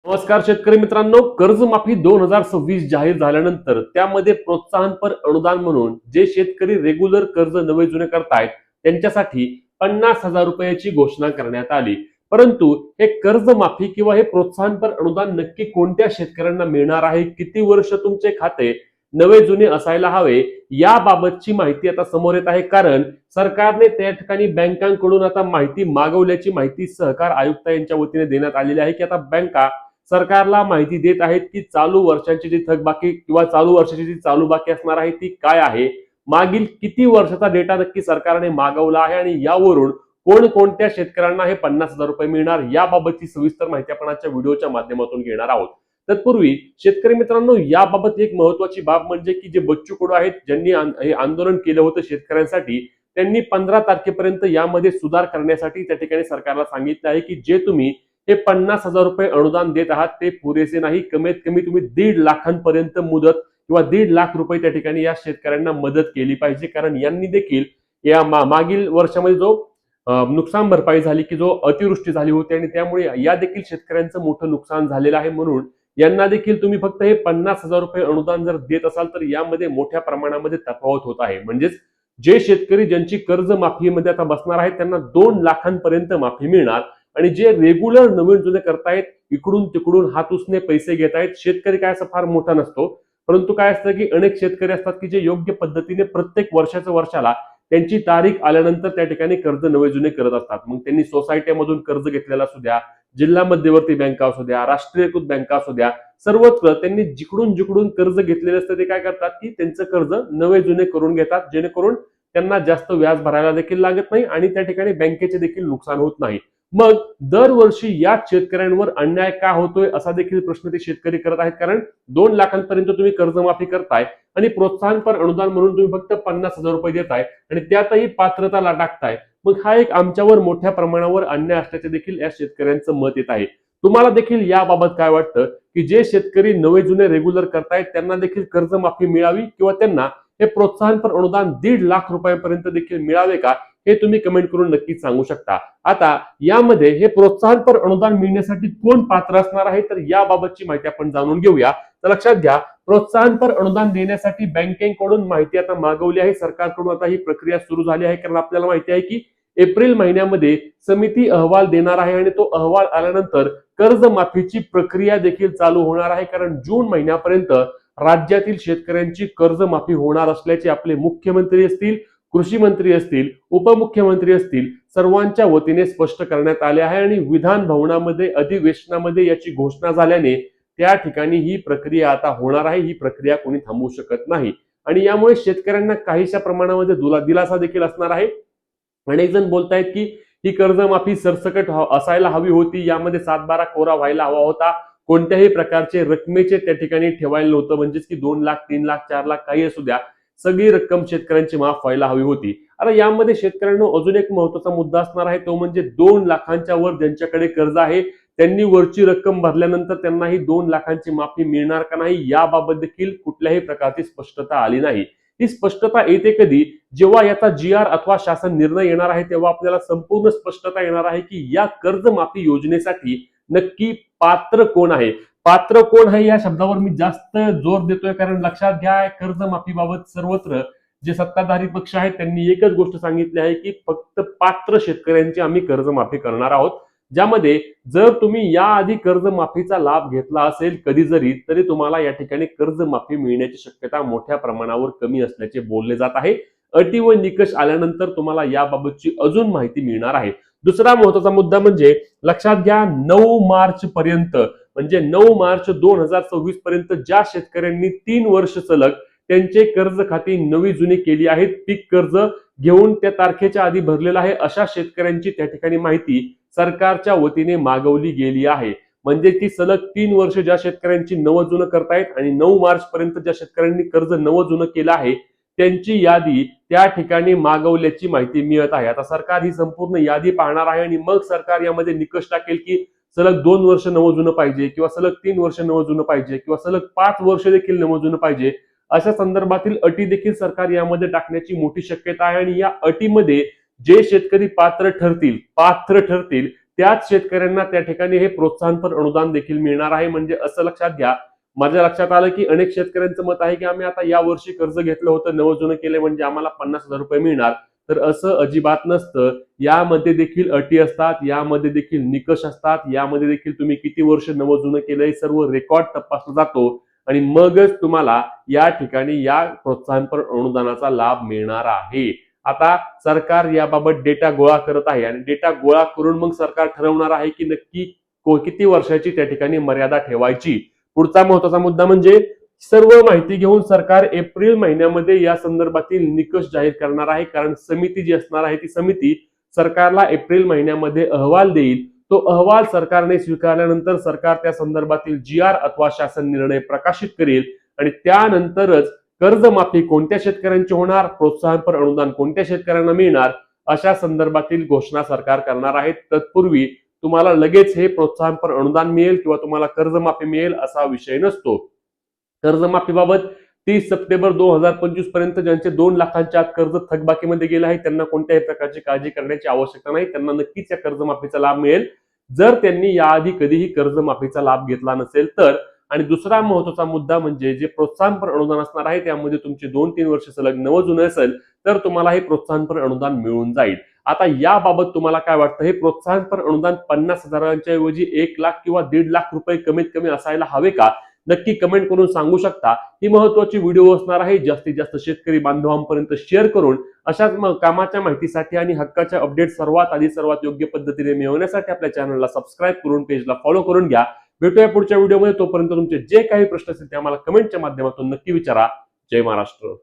नमस्कार शेतकरी मित्रांनो, कर्जमाफी 2026 जाहीर झाल्यानंतर त्यामध्ये प्रोत्साहनपर अनुदान म्हणून जे शेतकरी रेग्युलर कर्ज नवे जुने करतायत त्यांच्यासाठी 50,000 रुपयाची घोषणा करण्यात आली। परंतु हे कर्जमाफी किंवा हे प्रोत्साहनपर अनुदान नक्की कोणत्या शेतकऱ्यांना मिळणार आहे, किती वर्ष तुमचे खाते नवे जुने असायला हवे, याबाबतची माहिती आता समोर येत आहे। कारण सरकारने त्या ठिकाणी बँकांकडून आता माहिती मागवल्याची माहिती सहकार आयुक्त यांच्या वतीने देण्यात आलेली आहे की आता बँका सरकारला माहिती देत आहेत की चालू वर्षांची जी थकबाकी किंवा चालू वर्षाची जी चालू बाकी असणार आहे ती काय आहे, मागील किती वर्षाचा डेटा नक्की सरकारने मागवला आहे आणि यावरून कोणकोणत्या शेतकऱ्यांना हे 50,000 रुपये मिळणार याबाबतची सविस्तर माहिती आपण आजच्या व्हिडिओच्या माध्यमातून घेणार आहोत। तत्पूर्वी शेतकरी मित्रांनो, याबाबत एक महत्त्वाची बाब म्हणजे की जे बच्चू कडू आहेत ज्यांनी हे आंदोलन केलं होतं शेतकऱ्यांसाठी, त्यांनी 15 तारखेपर्यंत यामध्ये सुधार करण्यासाठी त्या ठिकाणी सरकारला सांगितलं आहे की जे तुम्ही हे 50,000 रुपये अनुदान देत आहात ते पुरेसे नाही, कमीत कमी तुम्ही 1.5 लाखांपर्यंत मुदत किंवा 1.5 लाख रुपये त्या ठिकाणी या शेतकऱ्यांना मदत केली पाहिजे। कारण यांनी देखील या मागील वर्षामध्ये जो नुकसान भरपाई झाली की जो अतिवृष्टी झाली होती आणि त्यामुळे या देखील शेतकऱ्यांचं मोठं नुकसान झालेलं आहे, म्हणून यांना देखील तुम्ही फक्त हे 50,000 रुपये अनुदान जर देत असाल तर यामध्ये मोठ्या प्रमाणामध्ये तफावत होत आहे। म्हणजेच जे शेतकरी ज्यांची कर्ज माफीमध्ये आता बसणार आहेत त्यांना 2 लाखांपर्यंत माफी मिळणार आणि जे रेग्युलर नवीन जुने करतायत इकडून तिकडून हात उसने पैसे घेत आहेत, शेतकरी काय असा फार मोठा नसतो, परंतु काय असतं की अनेक शेतकरी असतात की जे योग्य पद्धतीने प्रत्येक वर्षाला त्यांची तारीख आल्यानंतर त्या ठिकाणी कर्ज नवे जुने करत असतात। मग त्यांनी सोसायटीमधून कर्ज घेतलेला असू द्या, जिल्हा मध्यवर्ती बँका असू द्या, राष्ट्रीयकृत बँका असू द्या, सर्वत्र त्यांनी जिकडून जिकडून कर्ज घेतलेले असतं ते काय करतात की त्यांचं कर्ज नवे जुने करून घेतात, जेणेकरून त्यांना जास्त व्याज भरायला देखील लागत नाही आणि त्या ठिकाणी बँकेचे देखील नुकसान होत नाही। मग दरवर्षी या शेतकऱ्यांवर अन्याय का होतोय असा देखील प्रश्न ते शेतकरी करत आहेत। कारण 2 लाखांपर्यंत तुम्ही कर्जमाफी करताय आणि प्रोत्साहनपर अनुदान म्हणून तुम्ही फक्त 50,000 रुपये देताय आणि त्यातही पात्रताला टाकताय, मग हा एक आमच्यावर मोठ्या प्रमाणावर अन्याय असल्याचे देखील या शेतकऱ्यांचं मत येत आहे। तुम्हाला देखील याबाबत काय वाटतं की जे शेतकरी नवे जुने रेग्युलर करतायत त्यांना देखील कर्जमाफी मिळावी किंवा त्यांना हे प्रोत्साहनपर अनुदान 1.5 लाख रुपयांपर्यंत देखील मिळावे का, हे तुम्ही कमेंट करून नक्कीच सांगू शकता। आता यामध्ये हे प्रोत्साहनपर अनुदान मिळण्यासाठी कोण पात्र असणार आहे तर याबाबतची माहिती आपण जाणून घेऊया। तर लक्षात घ्या, प्रोत्साहनपर अनुदान देण्यासाठी बँकेकडून माहिती आता मागवली आहे, सरकारकडून आता ही प्रक्रिया सुरू झाली आहे। कारण आपल्याला माहिती आहे की एप्रिल महिन्यामध्ये समिती अहवाल देणार आहे आणि तो अहवाल आल्यानंतर कर्जमाफीची प्रक्रिया देखील चालू होणार आहे। कारण जून महिन्यापर्यंत राज्यातील शेतकऱ्यांची कर्जमाफी होणार असल्याचे आपले मुख्यमंत्री असतील, कृषी मंत्री असतील, उपमुख्यमंत्री असतील, सर्वांच्या वतीने स्पष्ट करण्यात आले आहे आणि विधान भवनामध्ये अधिवेशनामध्ये याची घोषणा झाल्याने त्या ठिकाणी ही प्रक्रिया आता होणार आहे। ही प्रक्रिया कोणी थांबवू शकत नाही आणि यामुळे शेतकऱ्यांना काहीशा प्रमाणामध्ये दिलासा देखील असणार आहे। अनेक जण बोलतायत की ही कर्जमाफी सरसकट असायला हवी होती, यामध्ये 7/12 कोरा व्हायला हवा होता, कोणत्याही प्रकारचे रकमेचे त्या ठिकाणी ठेवायला नव्हतं, म्हणजेच की 2 लाख 3 लाख 4 लाख काही असू द्या, सगळी रक्कम शेतकऱ्यांची माफ व्हायला हवी होती। आता यामध्ये शेतकऱ्यांना अजून एक महत्त्वाचा मुद्दा असणार आहे, तो म्हणजे 2 लाखांच्या वर ज्यांच्याकडे कर्ज आहे त्यांनी वरची रक्कम भरल्यानंतर त्यांना ही 2 लाखांची माफी मिळणार का नाही याबाबत देखील कुठल्याही प्रकारची स्पष्टता आली नाही। ही स्पष्टता येते कधी, जेव्हा याचा GR अथवा शासन निर्णय येणार आहे तेव्हा आपल्याला संपूर्ण स्पष्टता येणार आहे की या कर्जमाफी योजनेसाठी नक्की पात्र कोण आहे। पात्र कोण आहे या शब्दावर मी जास्त जोर देतोय कारण लक्षात घ्या, कर्जमाफीबाबत सर्वत्र जे सत्ताधारी पक्ष आहेत त्यांनी एकच गोष्ट सांगितली आहे की फक्त पात्र शेतकऱ्यांची आम्ही कर्जमाफी करणार आहोत, ज्यामध्ये जर तुम्ही याआधी कर्जमाफीचा लाभ घेतला असेल कधी जरी, तरी तुम्हाला या ठिकाणी कर्जमाफी मिळण्याची शक्यता मोठ्या प्रमाणावर कमी असल्याचे बोलले जात आहे। अटी व निकष आल्यानंतर तुम्हाला याबाबतची अजून माहिती मिळणार आहे। दुसरा महत्त्वाचा मुद्दा म्हणजे लक्षात घ्या, 9 मार्च पर्यंत म्हणजे 9 मार्च 2026 पर्यंत ज्या शेतकऱ्यांनी 3 वर्ष सलग त्यांचे कर्ज खाती नवी जुनी केली आहेत, पीक कर्ज घेऊन त्या तारखेच्या आधी भरलेलं आहे, अशा शेतकऱ्यांची त्या ठिकाणी माहिती सरकारच्या वतीने मागवली गेली आहे। म्हणजे की सलग 3 वर्ष ज्या शेतकऱ्यांची नवं जुनं करतायत आणि 9 मार्च पर्यंत ज्या शेतकऱ्यांनी कर्ज नवं जुनं केलं आहे त्यांची यादी त्या ठिकाणी मागवल्याची माहिती मिळत आहे। आता सरकार ही संपूर्ण यादी पाहणार आहे आणि मग सरकार यामध्ये निकष टाकेल की सलग 2 वर्ष नवं जुनं पाहिजे किंवा सलग 3 वर्ष नवं जुनं पाहिजे किंवा सलग 5 वर्ष देखील नवं जुनं पाहिजे, अशा संदर्भातील अटी देखील सरकार यामध्ये टाकण्याची मोठी शक्यता आहे। आणि या अटीमध्ये जे शेतकरी पात्र ठरतील त्याच शेतकऱ्यांना त्या ठिकाणी हे प्रोत्साहनपर अनुदान देखील मिळणार आहे. म्हणजे असं लक्षात घ्या, माझ्या लक्षात आलं की अनेक शेतकऱ्यांचं मत आहे की आम्ही आता या वर्षी कर्ज घेतलं होतं, नवं जुनं केले म्हणजे आम्हाला 50,000 रुपये मिळणार. तर असं अजिबात नसतं. यामध्ये देखील अटी असतात, यामध्ये देखील निकष असतात, यामध्ये देखील तुम्ही किती वर्ष नवं जुनं केलंय सर्व रेकॉर्ड तपासला जातो आणि मगच तुम्हाला या ठिकाणी या प्रोत्साहनपर अनुदानाचा लाभ मिळणार आहे. आता सरकार याबाबत डेटा गोळा करत आहे आणि डेटा गोळा करून मग सरकार ठरवणार आहे की नक्की किती वर्षाची त्या ठिकाणी मर्यादा ठेवायची. पुढचा महत्वाचा मुद्दा म्हणजे सर्व माहिती घेऊन सरकार एप्रिल महिन्यामध्ये या संदर्भातील निकष जाहीर करणार आहे. कारण समिती जी असणार आहे ती समिती सरकारला एप्रिल महिन्यामध्ये अहवाल देईल. तो अहवाल सरकारने स्वीकारल्यानंतर सरकार त्या संदर्भातील GR अथवा शासन निर्णय प्रकाशित करेल आणि त्यानंतरच कर्जमाफी कोणत्या शेतकऱ्यांची होणार, प्रोत्साहनपर अनुदान कोणत्या शेतकऱ्यांना मिळणार, अशा संदर्भातील घोषणा सरकार करणार आहे. तत्पूर्वी तुम्हाला लगेच हे प्रोत्साहनपर अनुदान मिळेल किंवा तुम्हाला कर्जमाफी मिळेल असा विषय नसतो. कर्जमाफीबाबत 30 सप्टेंबर 2025 पर्यंत ज्यांचे 2 लाखांच्या आत कर्ज थकबाकीमध्ये गेले आहे त्यांना कोणत्याही प्रकारची काळजी करण्याची आवश्यकता नाही. त्यांना नक्कीच या कर्जमाफीचा लाभ मिळेल जर त्यांनी याआधी कधीही कर्जमाफीचा लाभ घेतला नसेल तर. आणि दुसरा महत्वाचा मुद्दा म्हणजे जे प्रोत्साहनपर अनुदान असणार आहे त्यामध्ये तुमचे 2-3 वर्ष सलग नवं जुनं असेल तर तुम्हाला हे प्रोत्साहनपर अनुदान मिळून जाईल. आता याबाबत तुम्हाला काय वाटतं, हे प्रोत्साहनपर अनुदान 50,000च्या ऐवजी 1 लाख किंवा 1.5 लाख रुपये कमीत कमी असायला हवे का? नक्की कमेंट करून सांगू शकता. ही महत्वाची व्हिडिओ असणार आहे. जास्तीत जास्त शेतकरी बांधवांपर्यंत शेअर करून अशाच कामाच्या माहितीसाठी आणि हक्काच्या अपडेट सर्वात आधी सर्वात योग्य पद्धतीने मिळवण्यासाठी आपल्या चॅनलला सबस्क्राईब करून पेजला फॉलो करून घ्या. भेटूया पुढच्या व्हिडिओमध्ये. तोपर्यंत तुमचे जे काही प्रश्न असतील ते आम्हाला कमेंटच्या माध्यमातून नक्की विचारा. जय महाराष्ट्र.